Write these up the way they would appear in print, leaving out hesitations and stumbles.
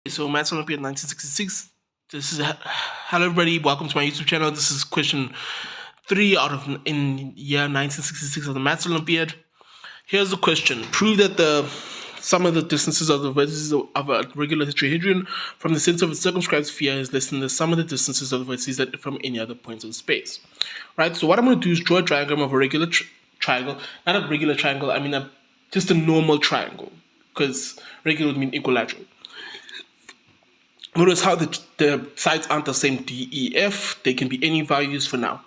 So Maths Olympiad 1966. This is hello everybody. Welcome to my YouTube channel. This is question 3 out of in year 1966 of the Maths Olympiad. Here's the question: prove that the sum of the distances of the vertices of a regular tetrahedron from the center of a circumscribed sphere is less than the sum of the distances of the vertices that from any other points of space. Right. So what I'm going to do is draw a diagram of a regular triangle, not a regular triangle. I mean just a normal triangle, because regular would mean equilateral. Notice how the sides aren't the same D, E, F. They can be any values for now.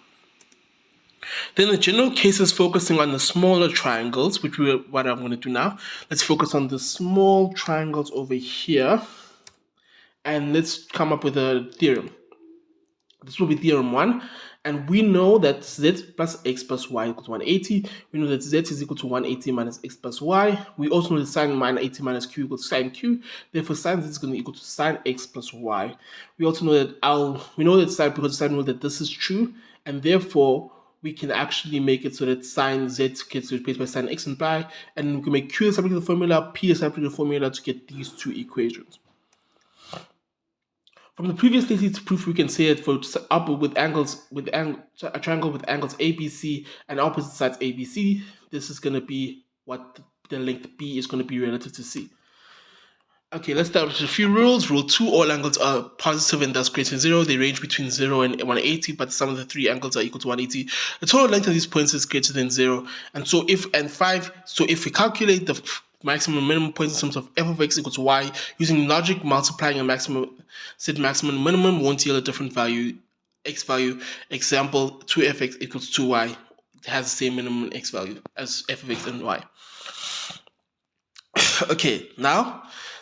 Then the general case is focusing on the smaller triangles, which what I'm going to do now. Let's focus on the small triangles over here. And let's come up with a theorem. This will be theorem 1. And we know that z plus x plus y equals 180. We know that z is equal to 180 minus x plus y. We also know that sine minus 80 minus q equals sine q. Therefore, sine z is going to equal to sine x plus y. We also know that we know that sine, because sine, we know that this is true. And therefore, we can actually make it so that sine z gets replaced by sine x and y. And we can make q the subject of the formula, p the subject of the formula to get these two equations. From the previous thesis proof, we can say that for a triangle with angles ABC and opposite sides ABC, this is going to be what the length B is going to be relative to C. Okay, let's start with a few rules. Rule 2, all angles are positive and thus greater than 0. They range between 0 and 180, but the sum of the three angles are equal to 180. The total length of these points is greater than 0. And so if we calculate the maximum and minimum points in terms of f of x equals y, using logic, multiplying a maximum, set maximum and minimum won't yield a different value, x value. Example, 2fx equals 2y. It has the same minimum x value as f of x and y. Okay, now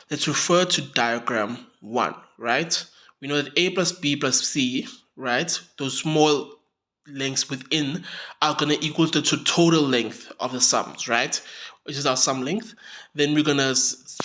let's refer to diagram 1, right? We know that a plus b plus c, right? Those small lengths within are going to equal the total length of the sums, right? Which is our sum length. Then we're going to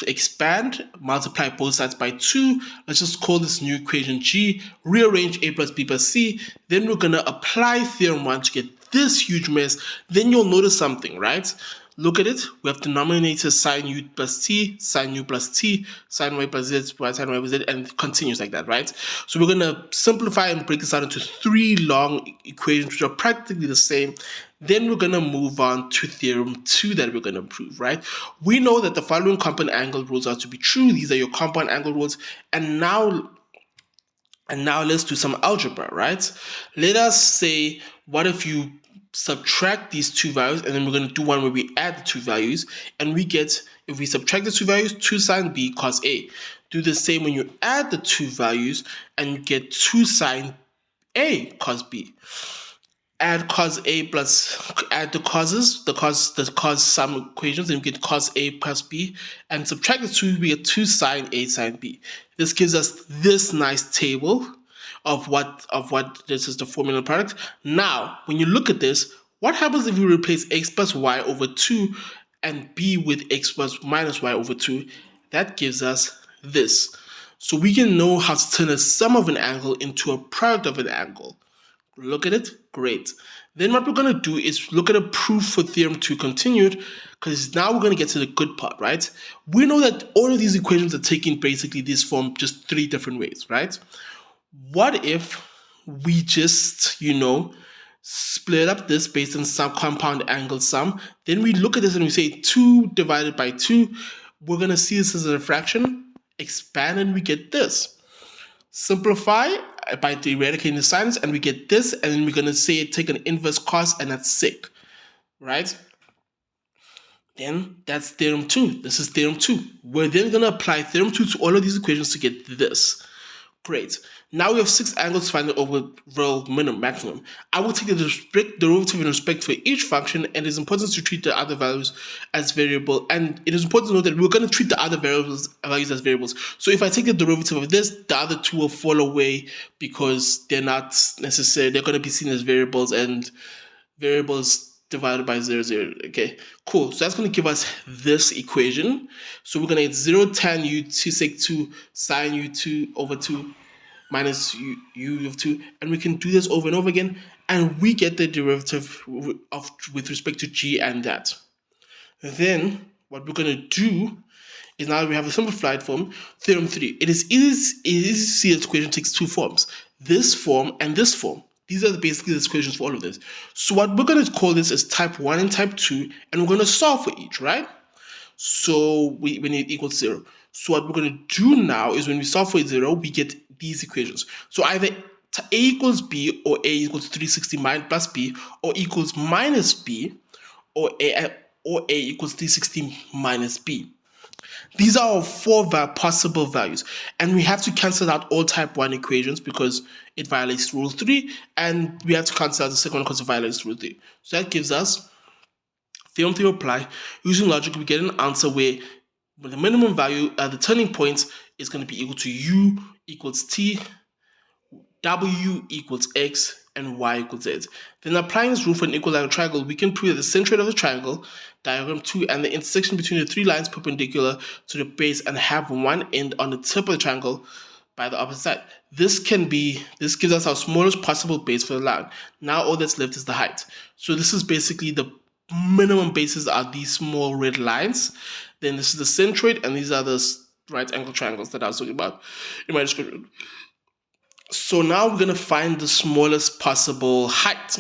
expand, multiply both sides by 2. Let's just call this new equation G, rearrange a plus b plus c. Then we're going to apply theorem 1 to get this huge mess. Then you'll notice something, right? Look at it. We have denominator sine u plus t, sine u plus t, sine y plus z, sine y plus z, and it continues like that, right? So we're going to simplify and break this out into 3 long equations, which are practically the same. Then we're going to move on to theorem 2 that we're going to prove, right? We know that the following compound angle rules are to be true. These are your compound angle rules. And now let's do some algebra, right? Let us say, what if you subtract these two values, and then we're going to do one where we add the two values, and we get, if we subtract the two values, 2 sine b cos a. Do the same when you add the two values, and you get 2 sine a cos b. Add cos a plus, add the cos sum equations, and we get cos a plus b, and subtract the two, we get 2 sine a sine b. This gives us this nice table of what this is the formula product. Now, when you look at this, what happens if we replace x plus y over 2 and b with x plus minus y over 2? That gives us this. So we can know how to turn a sum of an angle into a product of an angle. Look at it? Great. Then what we're going to do is look at a proof for theorem 2 continued, because now we're going to get to the good part, right? We know that all of these equations are taking basically this form just 3 different ways, right? What if we just, split up this based on some compound angle sum? Then we look at this and we say 2 divided by 2. We're going to see this as a fraction. Expand and we get this. Simplify by eradicating the signs and we get this. And then we're going to say take an inverse cos, and that's sec, right? Then that's theorem 2. This is theorem 2. We're then going to apply theorem 2 to all of these equations to get this. Great. Now we have 6 angles to find the overall maximum. I will take the derivative in respect for each function, and it is important to treat the other values as variable. And it is important to note that we're going to treat the other values as variables. So if I take the derivative of this, the other two will fall away because they're not necessary. They're going to be seen as variables, and variables divided by 0, 0. Okay, cool. So that's going to give us this equation. So we're going to get 0 tan u2 sec 2 sine u2 over 2 minus u of 2. And we can do this over and over again. And we get the derivative with respect to g and that. Then what we're going to do is now we have a simplified form, theorem 3. It is easy to see this equation takes two forms, this form and this form. These are basically the equations for all of this. So what we're going to call this is type 1 and type 2, and we're going to solve for each, right? So we need equals 0. So what we're going to do now is when we solve for 0, we get these equations. So either a equals b, or a equals 360 plus b, or equals minus b, or a equals 360 minus b. These are our four possible values, and we have to cancel out all type 1 equations because it violates rule 3, and we have to cancel out the second one because it violates rule 3. So that gives us theorem 3 apply. Using logic, we get an answer where the minimum value at the turning point is going to be equal to u equals t, w equals x, and y equals z. Then applying this rule for an equilateral triangle, we can prove that the centroid of the triangle, diagram 2, and the intersection between the three lines perpendicular to the base and have one end on the tip of the triangle by the opposite side. This gives us our smallest possible base for the line. Now all that's left is the height. So this is basically the minimum bases are these small red lines. Then this is the centroid, and these are the right angle triangles that I was talking about in my description. So now we're going to find the smallest possible height.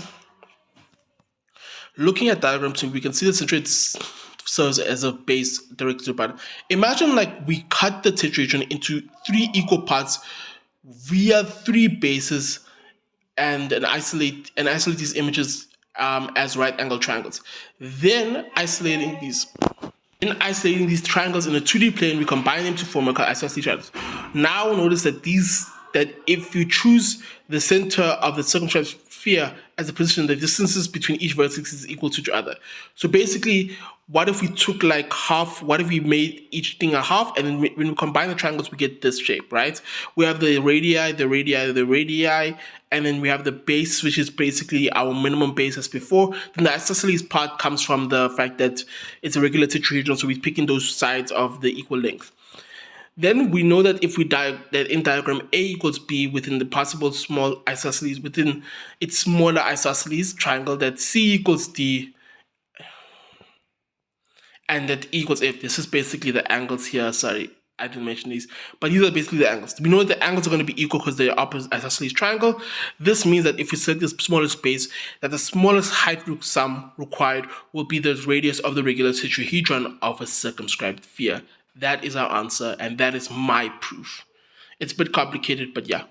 Looking at diagram 2, we can see the centroid serves as a base directly to the bottom. Imagine like we cut the tetrahedron into 3 equal parts via 3 bases and isolate these images as right angle triangles. Then isolating these triangles in a 2D plane, we combine them to form a isosceles triangles. Now notice that if you choose the center of the circumscribed sphere as a position, the distances between each vertex is equal to each other. So basically, what if we took like half, what if we made each thing a half, and then when we combine the triangles, we get this shape, right? We have the radii, and then we have the base, which is basically our minimum base as before. Then the isosceles part comes from the fact that it's a regular tetrahedron, so we're picking those sides of the equal length. Then we know that if we that in diagram A equals B within the possible small isosceles, within its smaller isosceles triangle, that C equals D and that E equals F. This is basically the angles here. Sorry, I didn't mention these, but these are basically the angles. We know that the angles are going to be equal because they're opposite isosceles triangle. This means that if we select the smallest base, that the smallest height sum required will be the radius of the regular tetrahedron of a circumscribed sphere. That is our answer, and that is my proof. It's a bit complicated, but yeah.